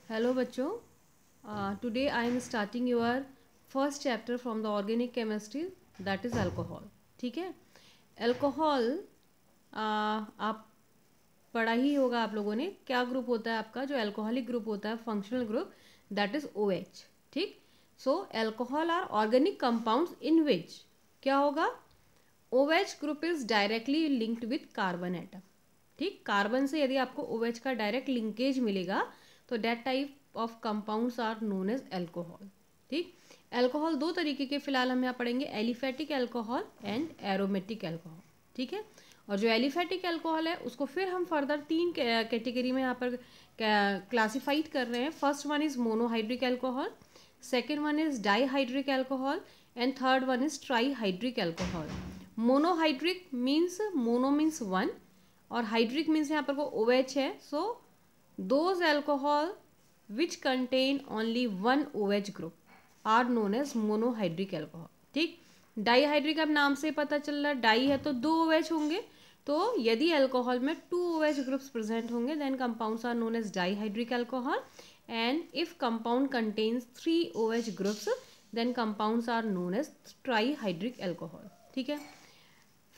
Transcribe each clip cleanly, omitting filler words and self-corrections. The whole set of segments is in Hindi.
हेलो बच्चों, today I am starting your first chapter from the organic chemistry, that is alcohol. ठीक है। अल्कोहल आप पढ़ा ही होगा आप लोगों ने। क्या ग्रुप होता है आपका? जो अल्कोहलिक ग्रुप होता है, functional group, that is OH। ठीक। So alcohol are organic compounds in which क्या होगा? OH group is directly linked with carbon atom. ठीक। कार्बन से यदि आपको OH का डायरेक्ट लिंकेज मिलेगा तो that type of compounds are known as alcohol. ठीक। अल्कोहल दो तरीके के फिलहाल हम यहाँ पढ़ेंगे, aliphatic alcohol and aromatic alcohol. ठीक है। और जो एलिफेटिक अल्कोहल है उसको फिर हम फर्दर तीन कैटेगरी में यहाँ पर क्लासिफाइड कर रहे हैं। First one is monohydric alcohol, second one is dihydric alcohol and third one is trihydric alcohol. Monohydric means, mono means one और हाइड्रिक मीन्स यहाँ पर को OH है। So those alcohol which contain only one OH group are known as monohydric alcohol. ठीक। डाईहाइड्रिक अब नाम से पता चल रहा है, डाई है तो दो OH होंगे, तो यदि अल्कोहल में 2 OH ग्रुप्स प्रेजेंट होंगे then compounds are known as dihydric alcohol, and if compound contains 3 OH groups then compounds are known as trihydric alcohol. ठीक है।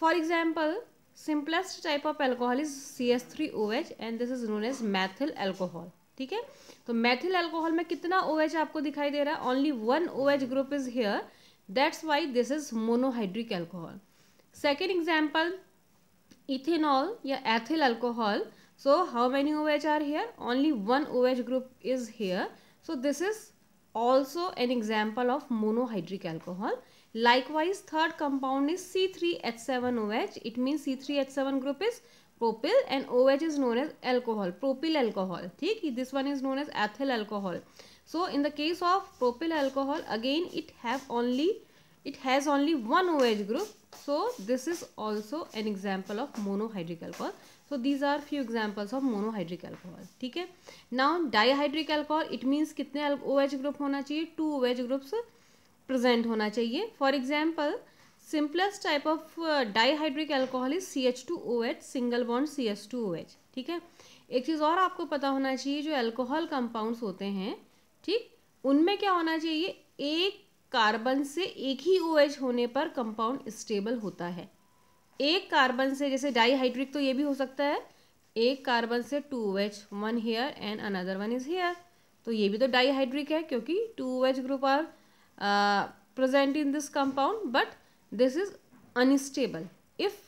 For example, simplest type of alcohol is CH3OH and this is known as methyl alcohol. ठीक है। तो मैथिल अल्कोहल में कितना OH आपको दिखाई दे रहा है? Only one OH group is here, that's why this is monohydric alcohol. Second example, ethanol या ethyl alcohol. So how many OH are here? Only one OH group is here. So this is also an example of monohydric alcohol. Likewise, third compound is C3H7OH. It means C3H7 group is propyl and OH is known as alcohol, propyl alcohol. ठीक, this one is known as ethyl alcohol. So in the case of propyl alcohol, again it has only one OH group. So this is also an example of monohydric alcohol. So these are few examples of monohydric alcohol. ठीक है। Now dihydric alcohol, it means कितने OH group होना चाहिए? 2 OH groups present होना चाहिए. For example, simplest type of dihydric alcohol is CH2OH, single bond CH2OH. ठीक है। एक चीज़ और आपको पता होना चाहिए, जो अल्कोहल कंपाउंड्स होते हैं, ठीक, उनमें क्या होना चाहिए? एक कार्बन से एक ही OH होने पर कंपाउंड स्टेबल होता है। एक कार्बन से, जैसे डाईहाइड्रिक तो ये भी हो सकता है, एक कार्बन से 2 OH, one here and another one is here, तो ये भी तो डाईहाइड्रिक है क्योंकि 2 OH group are present in this compound, but this is unstable. If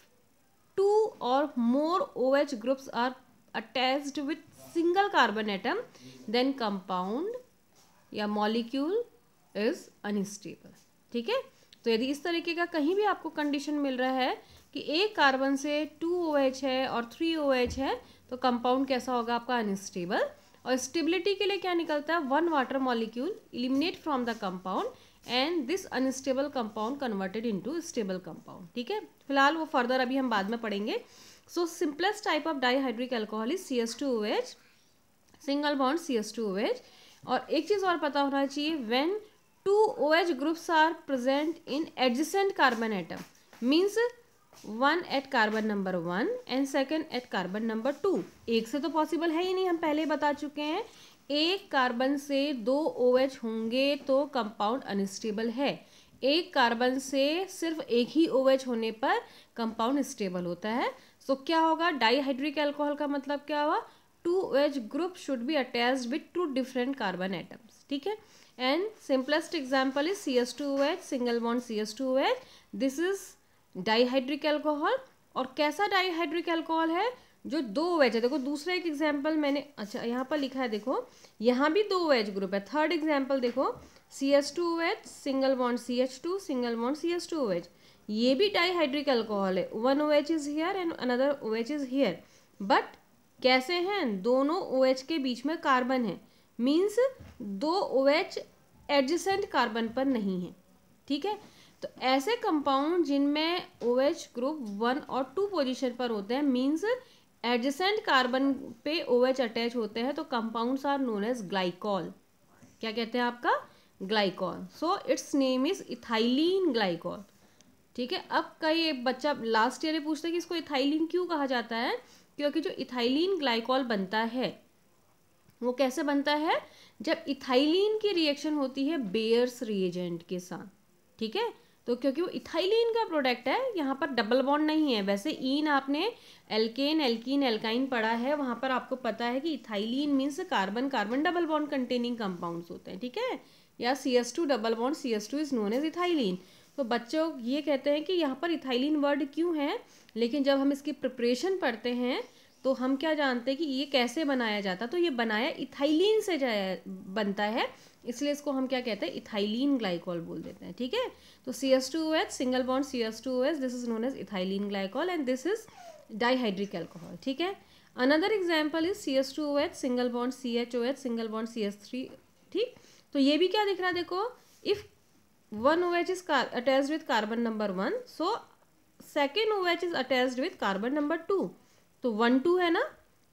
2 or more OH groups are attached with single carbon atom, then compound या molecule is unstable. ठीक है। तो यदि इस तरीके का कहीं भी आपको कंडीशन मिल रहा है कि एक कार्बन से 2 OH है और 3 OH है, तो कंपाउंड कैसा होगा आपका? अनस्टेबल। और स्टेबिलिटी के लिए क्या निकलता है? One water molecule eliminate from the compound and this unstable compound converted into stable compound. ठीक है। फिलहाल वो फर्दर अभी हम बाद में पढ़ेंगे। So simplest type of dihydric alcohol is CH2OH, single bond CH2OH। और एक चीज़ और पता होना चाहिए, when 2 OH groups are present in adjacent carbon atom, means one at carbon number 1 and second at carbon number 2। एक से तो पॉसिबल है ही नहीं, हम पहले बता चुके हैं। एक कार्बन से 2 OH होंगे तो कंपाउंड अनस्टेबल है। एक कार्बन से सिर्फ एक ही OH होने पर कंपाउंड स्टेबल होता है। सो क्या होगा? डाईहाइड्रिक अल्कोहल का मतलब क्या हुआ? 2 OH group should be attached with 2 different carbon atoms. ठीक है। And simplest example is CH2OH, single bond CH2OH. This is dihydric alcohol. और कैसा डाईहाइड्रिक अल्कोहल है? जो 2 OH है। देखो दूसरा एक एग्जाम्पल मैंने, अच्छा यहाँ पर लिखा है, देखो यहाँ भी 2 OH ग्रुप है। थर्ड एग्जाम्पल देखो, CH2OH, single bond CH2, single bond CH2OH, ये भी डाईहाइड्रिक अल्कोहल है। One OH is here and another OH is here, but कैसे हैं? दोनों OH के बीच में कार्बन है, मीन्स 2 OH एडजेसेंट कार्बन पर नहीं है। ठीक है। तो ऐसे कंपाउंड जिनमें OH ग्रुप 1 और 2 पोजीशन पर होते हैं, मीन्स एडजेसेंट कार्बन पे OH अटैच होते हैं, तो compounds are known as glycol. क्या कहते हैं आपका? Glycol. So its name is ethylene glycol. ठीक है। अब कई एक बच्चा लास्ट ईयर में पूछता है कि इसको इथाइलिन क्यों कहा जाता है? क्योंकि जो इथाइलिन ग्लाइकॉल बनता है वो कैसे बनता है, जब इथाइलिन की रिएक्शन होती है बेयर्स रिएजेंट के साथ, ठीक है। तो क्योंकि वो इथाइलिन का प्रोडक्ट है, यहाँ पर डबल बॉन्ड नहीं है। वैसे ईन आपने एल्केन, एल्कीन, एल्काइन पढ़ा है, वहाँ पर आपको पता है कि ethylene means carbon carbon double bond containing compounds होते हैं, ठीक है। या CS2 double bond CS2 is known as ethylene. तो बच्चों ये कहते हैं कि यहाँ पर इथाइलिन वर्ड क्यों है, लेकिन जब हम इसकी प्रिपरेशन पढ़ते हैं तो हम क्या जानते हैं कि ये कैसे बनाया जाता है। तो ये बनाया इथाइलिन से बनता है, इसलिए इसको हम क्या कहते हैं, इथाइलिन ग्लाइकॉल बोल देते हैं, ठीक है। तो CS2OH single bond CS2OH, this is known as ethylene glycol and this is dihydric alcohol, ठीक है। Another example is CS2OH single bond CHOH single bond CS3, ठीक। तो ये भी क्या दिख रहा है, देखो, if one OH is attached with carbon number 1, so second OH is attached with carbon number 2. तो 1 2 है ना,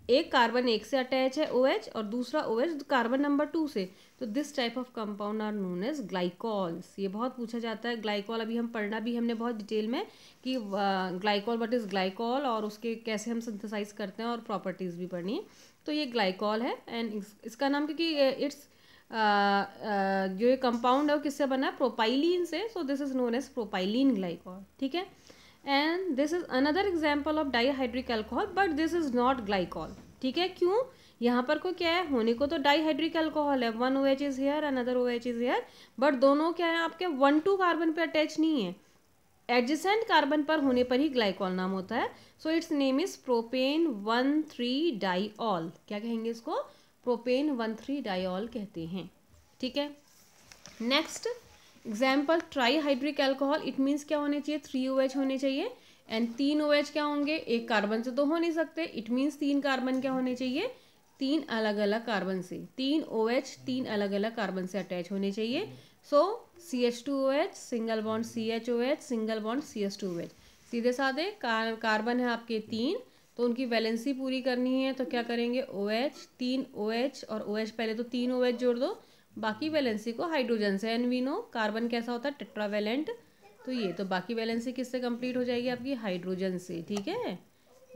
एक कार्बन एक से अटैच है OH और दूसरा OH कार्बन नंबर 2 से। तो this type of compound are known as glycols. ये बहुत पूछा जाता है ग्लाइकॉल, अभी हम पढ़ना भी हमने बहुत डिटेल में कि ग्लाइकॉल व्हाट इज ग्लाइकॉल और उसके कैसे हम सिंथेसाइज करते हैं और प्रॉपर्टीज भी पढ़नी है। तो ये ग्लाइकॉल है एंड इसका नाम क्योंकि इट्स जो ये कंपाउंड है वो किससे बना है, प्रोपाइलिन से, so this is known as propylene glycol, ठीक है। And this is another example of dihydric alcohol, but this is not glycol, ठीक है। क्यों, यहाँ पर को क्या है, होने को तो डाइहाइड्रिक अल्कोहल है, one OH is here another OH is here, but दोनों क्या है आपके 1 2 कार्बन पे अटैच नहीं है, एडजेसेंट कार्बन पर होने पर ही ग्लाइकॉल नाम होता है। सो its name is propane 1,3 diol, क्या कहेंगे इसको, प्रोपेन 1,3 डाइऑल कहते हैं, ठीक है। Next example trihydric alcohol, it means क्या होने चाहिए, 3 OH होने चाहिए एंड 3 OH क्या होंगे, एक कार्बन से तो हो नहीं सकते, इट मीन्स 3 कार्बन क्या होने चाहिए, 3 अलग अलग कार्बन से, 3 OH 3 अलग अलग कार्बन से अटैच होने चाहिए। सो CH2OH single bond CHOH single bond CS2OH, सीधे साधे कार्बन है आपके 3, तो उनकी वैलेंसी पूरी करनी है तो क्या करेंगे, OH 3 OH और OH पहले तो 3 OH जोड़ दो, बाकी वैलेंसी को हाइड्रोजन से, एंड वी नो कार्बन कैसा होता है, टेट्रावैलेंट, तो ये तो बाकी वैलेंसी किससे कंप्लीट हो जाएगी आपकी, हाइड्रोजन से, ठीक है।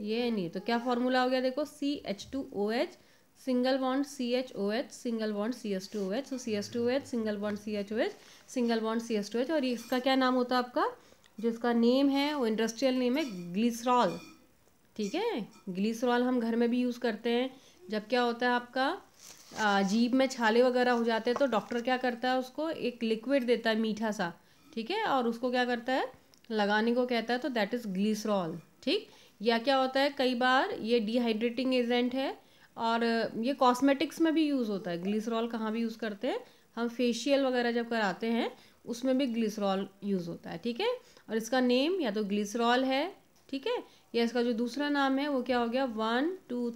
ये नहीं तो क्या फॉर्मूला हो गया, देखो CH2OH single bond CHOH single bond CS2OH, सो CS2OH single bond CHOH single bond CS2OH, और इसका क्या नाम होता है आपका, जो इसका नेम है वो इंडस्ट्रियल नेम है ग्लिसरॉल, ठीक है। ग्लिसरॉल हम घर में भी यूज़ करते हैं, जब क्या होता है आपका जीभ में छाले वगैरह हो जाते हैं तो डॉक्टर क्या करता है, उसको एक लिक्विड देता है मीठा सा, ठीक है, और उसको क्या करता है, लगाने को कहता है, तो दैट इज़ ग्लिसरॉल, ठीक। या क्या होता है, कई बार ये डिहाइड्रेटिंग एजेंट है और ये कॉस्मेटिक्स में भी यूज़ होता है। ग्लिसरॉल कहाँ भी यूज़ करते हैं, हम फेशियल वगैरह जब कराते हैं उसमें भी ग्लिसरॉल यूज़ होता है, ठीक है। और इसका नेम या तो ग्लिसरॉल है, ठीक है, या इसका जो दूसरा नाम है वो क्या हो गया, 1 2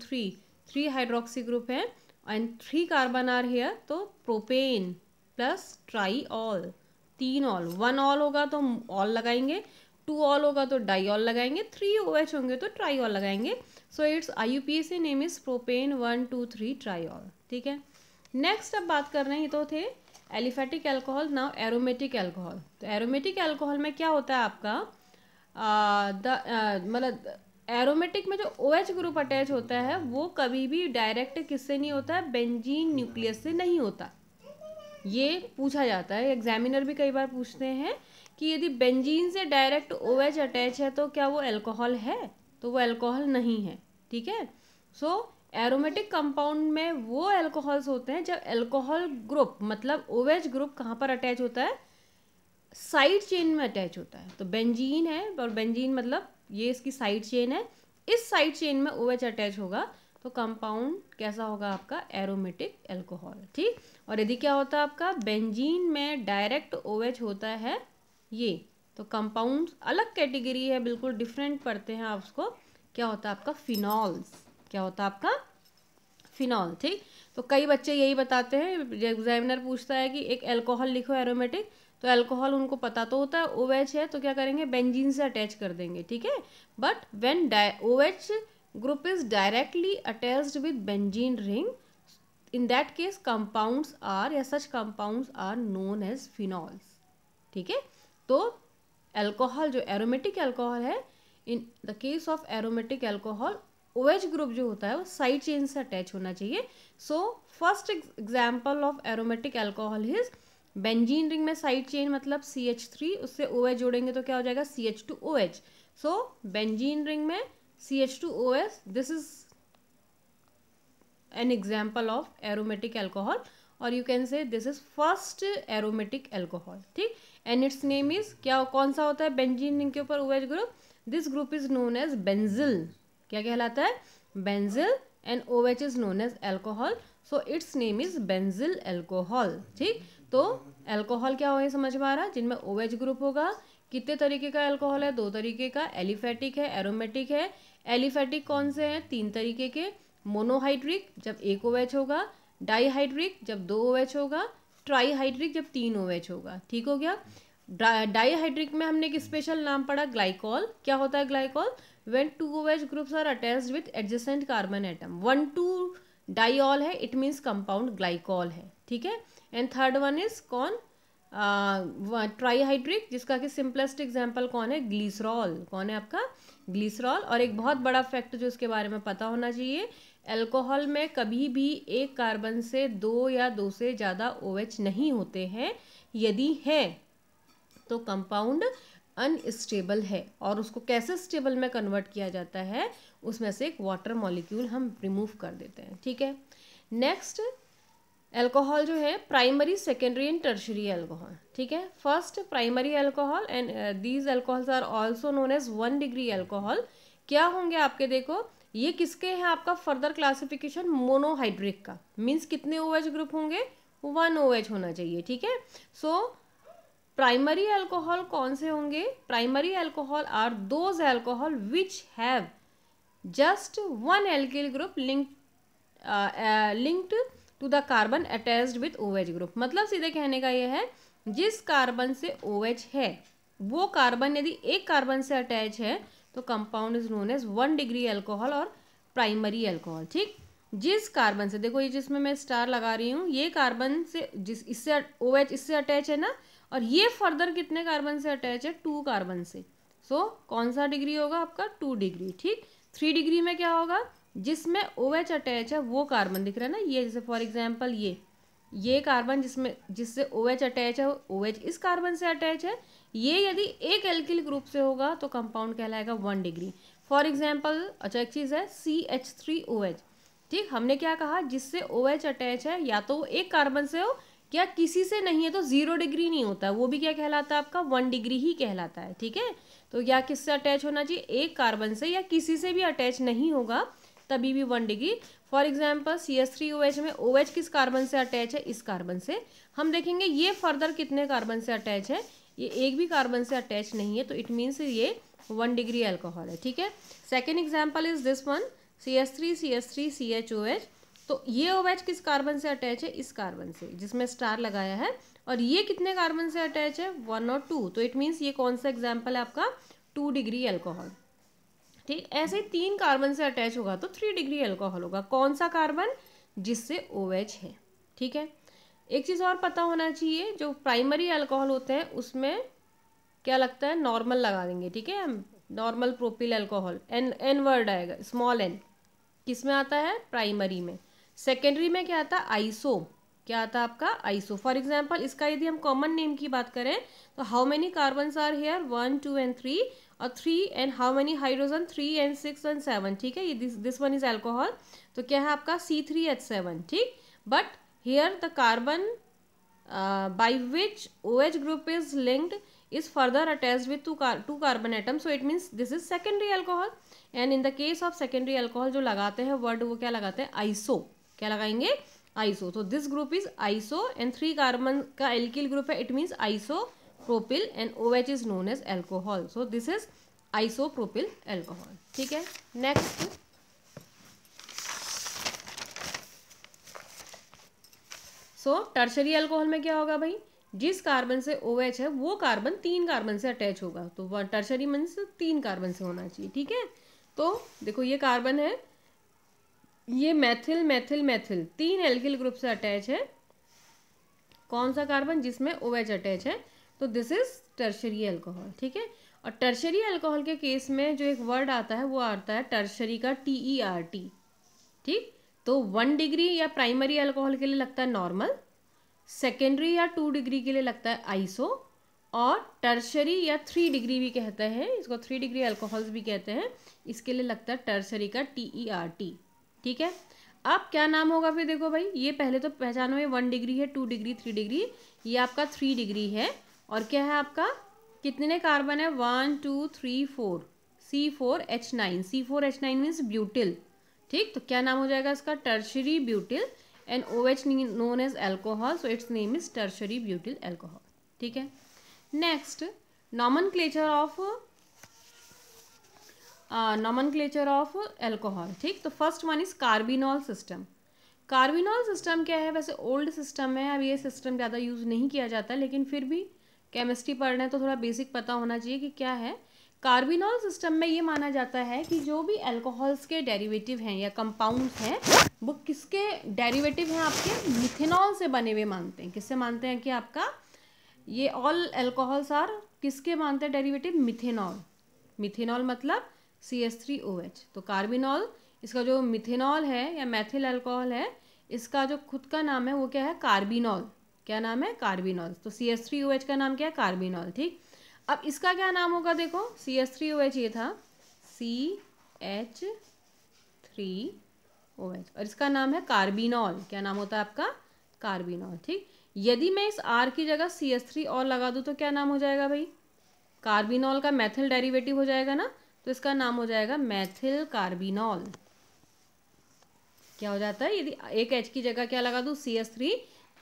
3 हाइड्रोक्सी ग्रुप है एंड 3 कार्बन आर हेयर, तो प्रोपेन प्लस ट्राईऑल, 3 ऑल, 1 ऑल होगा तो ऑल लगाएंगे, 2 ऑल होगा तो डाईऑल लगाएंगे, 3 OH होंगे तो ट्राईऑल लगाएंगे। So it's IUPAC name is propane 1 2 3 ट्राईऑल, ठीक है। नेक्स्ट अब बात कर रहे हैं, ये तो थे aliphatic alcohol, now aromatic alcohol. तो एरोमेटिक अल्कोहल में क्या होता है आपका, मतलब एरोमेटिक में जो OH ग्रुप अटैच होता है वो कभी भी डायरेक्ट किससे नहीं होता है, बेंजीन न्यूक्लियस से नहीं होता। ये पूछा जाता है, एग्जामिनर भी कई बार पूछते हैं कि यदि बेंजीन से डायरेक्ट OH अटैच है तो क्या वो अल्कोहल है, तो वो अल्कोहल नहीं है, ठीक है। सो एरोमेटिक कंपाउंड में वो अल्कोहल्स होते हैं जब अल्कोहल ग्रुप मतलब OH ग्रुप कहाँ पर अटैच होता है, साइड चेन में अटैच होता है। तो बेंजीन है और बेंजीन मतलब ये इसकी साइड चेन है, इस साइड चेन में OH अटैच होगा तो कंपाउंड कैसा होगा आपका, एरोमेटिक अल्कोहल, ठीक। और यदि क्या होता है आपका, बेंजीन में डायरेक्ट OH होता है ये, तो कंपाउंड अलग कैटेगरी है, बिल्कुल डिफरेंट पढ़ते हैं आप उसको, क्या होता है आपका, फिनॉल्स, क्या होता है आपका, फिनॉल, ठीक। तो कई बच्चे यही बताते हैं, एग्जामिनर पूछता है कि एक अल्कोहल लिखो एरोमेटिक, तो अल्कोहल उनको पता तो होता है OH है तो क्या करेंगे, बेंजीन से अटैच कर देंगे, ठीक है। But when OH group is directly attached with benzene ring, in that case compounds are या such compounds are known as phenols, ठीक है। तो अल्कोहल जो एरोमेटिक अल्कोहल है, in the case of aromatic alcohol OH group जो होता है वो साइड चेन से अटैच होना चाहिए. So first example of aromatic alcohol is benzene ring में साइड चेन मतलब CH3, उससे OH जोड़ेंगे तो क्या हो जाएगा CH2OH. सो बेंजीन रिंग में CH2OH, this is an example of aromatic alcohol, or you can say this is first aromatic alcohol. ठीक, and its name is क्या, कौन सा होता है बेंजीन रिंग के ऊपर OH group? This group is known as benzyl. क्या कहलाता है? Benzyl. And OH is known as alcohol, so its name is benzyl alcohol. ठीक, तो अल्कोहल क्या हो, समझ में आ रहा है? जिनमें OH ग्रुप होगा. कितने तरीके का अल्कोहल है? 2 तरीके का. एलिफेटिक है, एरोमेटिक है. एलिफेटिक कौन से हैं? 3 तरीके के. मोनोहाइड्रिक जब 1 OH होगा, डाईहाइड्रिक जब 2 OH होगा, ट्राईहाइड्रिक जब 3 OH होगा. ठीक हो गया. डाईहाइड्रिक में हमने एक स्पेशल नाम पढ़ा ग्लाइकॉल. क्या होता है glycol? When 2 OH groups are attached with adjacent carbon atom. 1,2 diol है, इट मीन्स कंपाउंड ग्लाइकॉल है. ठीक है. एंड थर्ड वन इज कौन? ट्राईहाइड्रिक, जिसका कि सिंपलेस्ट एग्जाम्पल कौन है? ग्लिसरॉल. कौन है आपका? ग्लिसरॉल. और एक बहुत बड़ा फैक्ट जो इसके बारे में पता होना चाहिए, अल्कोहल में कभी भी एक कार्बन से 2 या 2 से ज़्यादा OH नहीं होते हैं. यदि है तो कंपाउंड अनस्टेबल है. और उसको कैसे स्टेबल में कन्वर्ट किया जाता है? उसमें से एक वाटर मॉलिक्यूल हम रिमूव कर देते हैं. ठीक है. नेक्स्ट अल्कोहल जो है primary, secondary and tertiary alcohol. ठीक है. First primary alcohol, and these alcohols are also known as 1 degree alcohol. क्या होंगे आपके? देखो ये किसके हैं आपका फर्दर क्लासिफिकेशन? मोनोहाइड्रिक का. मीन्स कितने OH ग्रुप होंगे? 1 OH होना चाहिए. ठीक है. सो प्राइमरी अल्कोहल कौन से होंगे? Primary alcohol are those alcohol which have just 1 alkyl group linked to the carbon attached with OH group. मतलब सीधे कहने का ये है, जिस कार्बन से OH है वो कार्बन यदि एक कार्बन से अटैच है तो compound is known as 1 degree alcohol और प्राइमरी अल्कोहल. ठीक, जिस कार्बन से, देखो ये जिसमें मैं स्टार लगा रही हूँ, ये कार्बन से जिस इससे OH इससे अटैच है ना, और ये फर्दर कितने कार्बन से अटैच है? 2 कार्बन से. सो कौन सा डिग्री होगा आपका? 2 डिग्री. ठीक. 3 डिग्री में क्या होगा? जिसमें OH अटैच है वो कार्बन दिख रहा है ना, ये जैसे फॉर एग्जांपल ये कार्बन जिससे OH अटैच है, OH इस कार्बन से अटैच है, ये यदि एक एल्किल ग्रुप से होगा तो कंपाउंड कहलाएगा 1 डिग्री. फॉर एग्जांपल, अच्छा एक चीज़ है CH3OH. ठीक, हमने क्या कहा? जिससे OH अटैच है या तो एक कार्बन से हो या किसी से नहीं है तो 0 डिग्री नहीं होता, वो भी क्या कहलाता है आपका? 1 डिग्री ही कहलाता है. ठीक है. तो या किससे अटैच होना चाहिए? एक कार्बन से, या किसी से भी अटैच नहीं होगा तभी भी 1 डिग्री. फॉर एग्जाम्पल CH3OH में OH किस कार्बन से अटैच है? इस कार्बन से. हम देखेंगे ये फर्दर कितने कार्बन से अटैच है? ये एक भी कार्बन से अटैच नहीं है, तो इट मीन्स ये 1 डिग्री अल्कोहल है. ठीक है. Second example is this one, CH3CH3CHOH. तो ये OH किस कार्बन से अटैच है? इस कार्बन से जिसमें स्टार लगाया है. और ये कितने कार्बन से अटैच है? 1 और 2. तो इट मीन्स ये कौन सा एग्जाम्पल है आपका? 2 डिग्री अल्कोहल. ठीक, ऐसे 3 कार्बन से अटैच होगा तो 3 डिग्री अल्कोहल होगा. कौन सा कार्बन? जिससे OH है. ठीक है. एक चीज़ और पता होना चाहिए, जो प्राइमरी अल्कोहल होते हैं उसमें क्या लगता है? नॉर्मल लगा देंगे. ठीक है. Normal propyl alcohol, n word आएगा, स्मॉल n. किस में आता है? प्राइमरी में. सेकेंडरी में क्या आता है? आइसो. क्या आता है आपका? आइसो. फॉर एग्जाम्पल इसका यदि हम कॉमन नेम की बात करें तो how many carbons are here? 1, 2 and 3. और 3 and how many hydrogen? 3 and 6 and 7. ठीक है. ये दिस वन इज अल्कोहल. तो क्या है आपका? C3H7. ठीक. But here the carbon by which OH group is linked is further attached with two carbon atoms, so it means this is secondary alcohol. and in the case of secondary alcohol जो लगाते हैं वर्ड, वो क्या लगाते हैं? आइसो. क्या लगाएंगे? आइसो. तो this group is iso and 3 carbon का एल्किल ग्रुप है, it means isopropyl, and OH is known as alcohol. So this is isopropyl alcohol. ठीक है. नेक्स्ट टर्शरी अल्कोहल में क्या होगा भाई? जिस कार्बन से OH है वो कार्बन 3 कार्बन से अटैच होगा, तो टर्शरी मीन्स 3 कार्बन से होना चाहिए. ठीक है. तो देखो ये कार्बन है, ये मैथिल मैथिल मैथिल 3 एल्किल ग्रुप से अटैच है. कौन सा कार्बन? जिसमें OH अटैच है. तो दिस इज टर्शरी अल्कोहल. ठीक है. और टर्शरी अल्कोहल के केस में जो एक वर्ड आता है वो आता है टर्शरी का TERT, ठीक। तो 1 डिग्री या प्राइमरी अल्कोहल के लिए लगता है नॉर्मल, सेकेंडरी या 2 डिग्री के लिए लगता है आइसो, और टर्शरी या 3 डिग्री भी कहते हैं, इसको 3 डिग्री अल्कोहल्स भी कहते हैं, इसके लिए लगता है टर्शरी का TERT, ठीक है। अब क्या नाम होगा फिर, देखो भाई ये पहले तो पहचानो, में 1 डिग्री है, 2 डिग्री, 3 डिग्री, ये आपका 3 डिग्री है। और क्या है आपका, कितने कार्बन है, 1 2 3 4, C4H9, C4H9 मीन्स ब्यूटिल, ठीक। तो क्या नाम हो जाएगा इसका, tertiary butyl, and OH known as alcohol, so its name is tertiary butyl alcohol, ठीक है। नेक्स्ट, नॉमनक्लेचर ऑफ अल्कोहल, ठीक। तो first one is carbinol system. Carbinol system क्या है, वैसे ओल्ड सिस्टम है, अब ये सिस्टम ज़्यादा यूज़ नहीं किया जाता, लेकिन फिर भी केमिस्ट्री पढ़ रहे हैं तो थोड़ा बेसिक पता होना चाहिए कि क्या है। कार्बिनॉल सिस्टम में ये माना जाता है कि जो भी अल्कोहल्स के डेरिवेटिव हैं या कंपाउंड्स हैं, वो किसके डेरिवेटिव हैं, आपके मिथेनॉल से बने हुए मानते हैं। किससे मानते हैं कि आपका ये ऑल अल्कोहल्स आर किसके मानते हैं डेरिवेटिव, मिथेनॉल। मिथेनॉल मतलब CH3OH। तो कार्बिनॉल, इसका जो मिथेनॉल है या मैथिल अल्कोहल है, इसका जो खुद का नाम है वो क्या है, कार्बिनॉल। क्या नाम है, कार्बिनॉल। तो CH3OH का नाम क्या है, कार्बिनॉल, ठीक। अब इसका क्या नाम होगा, देखो CH3OH ये था, CH3OH, और इसका नाम है कार्बिनॉल। क्या नाम होता है आपका, कार्बिनॉल, ठीक। यदि मैं इस R की जगह CH3 और लगा दूं तो क्या नाम हो जाएगा भाई, कार्बिनॉल का मैथिल डेरिवेटिव हो जाएगा ना, तो इसका नाम हो जाएगा मैथिल कार्बिनॉल। क्या हो जाता है, यदि एक H की जगह क्या लगा दूं, CH3,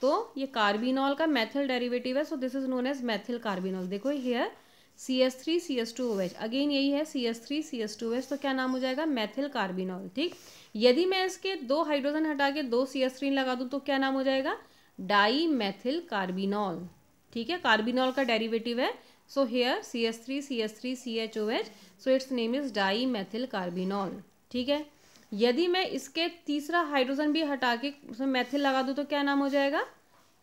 तो ये कार्बिनॉल का मैथिल डेरिवेटिव है, so this is known as methyl carbinol. देखो हियर CH3 CH2OH, अगेन यही है CH3 CH2OH, तो क्या नाम हो जाएगा, मैथिल कार्बिनॉल, ठीक। यदि मैं इसके 2 हाइड्रोजन हटा के 2 CH3 लगा दूं तो क्या नाम हो जाएगा, डाई मैथिल कार्बिनॉल, ठीक है। कार्बिनॉल का डेरिवेटिव है, so here CH3 CH3 CHOH, so its name is dimethyl carbinol, ठीक है। यदि मैं इसके तीसरा हाइड्रोजन भी हटा के उसमें मैथिल लगा दूं तो क्या नाम हो जाएगा,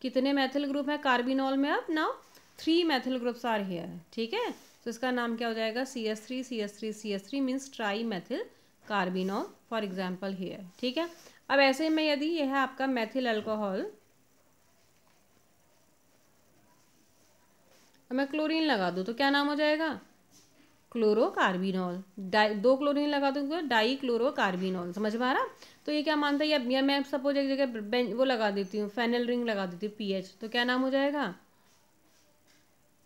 कितने मैथिल ग्रुप है कार्बिनॉल में, अब now 3 methyl groups are here, ठीक है। तो इसका नाम क्या हो जाएगा, CH3 CH3 CH3 means try Maithil carbinol, for example here, ठीक है। अब ऐसे में यदि यह है आपका मैथिल अल्कोहल, मैं क्लोरीन लगा दूं तो क्या नाम हो जाएगा, क्लोरोकार्बिनॉल। 2 क्लोरीन लगा दूंगा, डाई क्लोरोकार्बिनॉल, समझ में आ रहा। तो ये क्या मानता है, या मैं सपोज एक जगह वो लगा देती हूँ, फेनल रिंग लगा देती हूँ PH, तो क्या नाम हो जाएगा,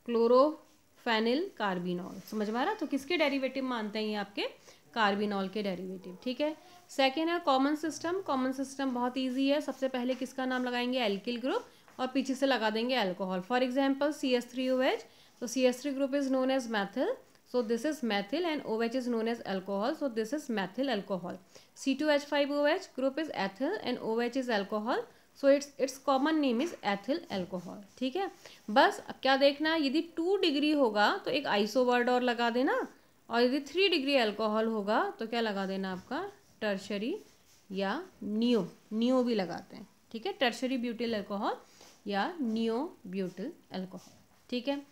क्लोरोफेनिल कार्बिनॉल, समझ में आ रहा। तो किसके डेरिवेटिव मानते हैं ये, आपके कार्बिनॉल के डेरिवेटिव, ठीक है। सेकेंड है कॉमन सिस्टम। कॉमन सिस्टम बहुत ईजी है, सबसे पहले किसका नाम लगाएंगे, एल्किल ग्रुप, और पीछे से लगा देंगे अल्कोहल। फॉर एग्जाम्पल CH3OH, तो CH3 group is known as methyl, so this is methyl, and OH is known as alcohol, so this is methyl alcohol. C2H5OH group is ethyl and OH is alcohol, so its common name is ethyl alcohol, ठीक है। बस क्या देखना है, यदि 2 डिग्री होगा तो एक आइसो वर्ड और लगा देना, और यदि 3 डिग्री अल्कोहल होगा तो क्या लगा देना आपका, टर्शरी या नियो भी लगाते हैं, ठीक है, टर्शरी ब्यूटिल अल्कोहल या नियो ब्यूटिल अल्कोहल, ठीक है।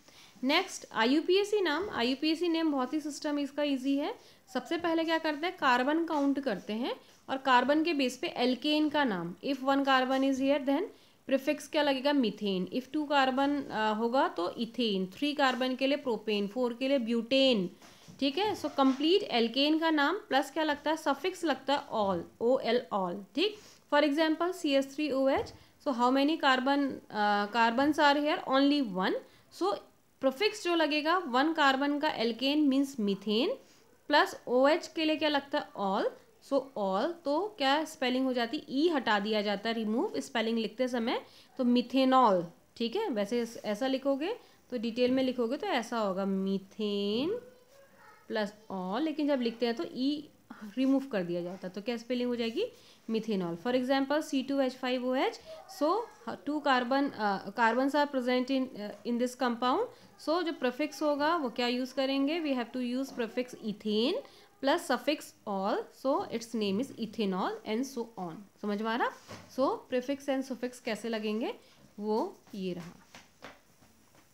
नेक्स्ट IUPAC नाम। IUPAC नेम बहुत ही सिस्टम इसका इजी है। सबसे पहले क्या करते हैं, कार्बन काउंट करते हैं, और कार्बन के बेस पे एल्केन का नाम, if 1 carbon is here then prefix क्या लगेगा, मीथेन। इफ़ 2 कार्बन होगा तो इथेन, 3 कार्बन के लिए प्रोपेन, 4 के लिए ब्यूटेन, ठीक है। सो कंप्लीट एल्केन का नाम प्लस क्या लगता है, सफिक्स लगता है ऑल, OL ऑल, ठीक। For example CH3OH, so how many carbons are here, only 1, so prefix जो लगेगा 1 कार्बन का alkane means methane, plus OH के लिए क्या लगता है, ऑल, सो ऑल, तो क्या स्पेलिंग हो जाती, ई हटा दिया जाता है, रिमूव स्पेलिंग लिखते समय, तो मिथेनॉल, ठीक है। वैसे ऐसा लिखोगे तो डिटेल में लिखोगे तो ऐसा होगा, मीथेन प्लस ऑल, लेकिन जब लिखते हैं तो ई रिमूव कर दिया जाता है, तो क्या स्पेलिंग हो जाएगी, methanol. For example C2H5OH, so 2 carbons are present in this compound, so जो प्रीफिक्स होगा वो क्या यूज़ करेंगे, we have to use prefix ethane plus suffix ol, so its name is ethanol and so on, समझ में आ रहा। सो प्रीफिक्स एंड सफिक्स कैसे लगेंगे, वो ये रहा।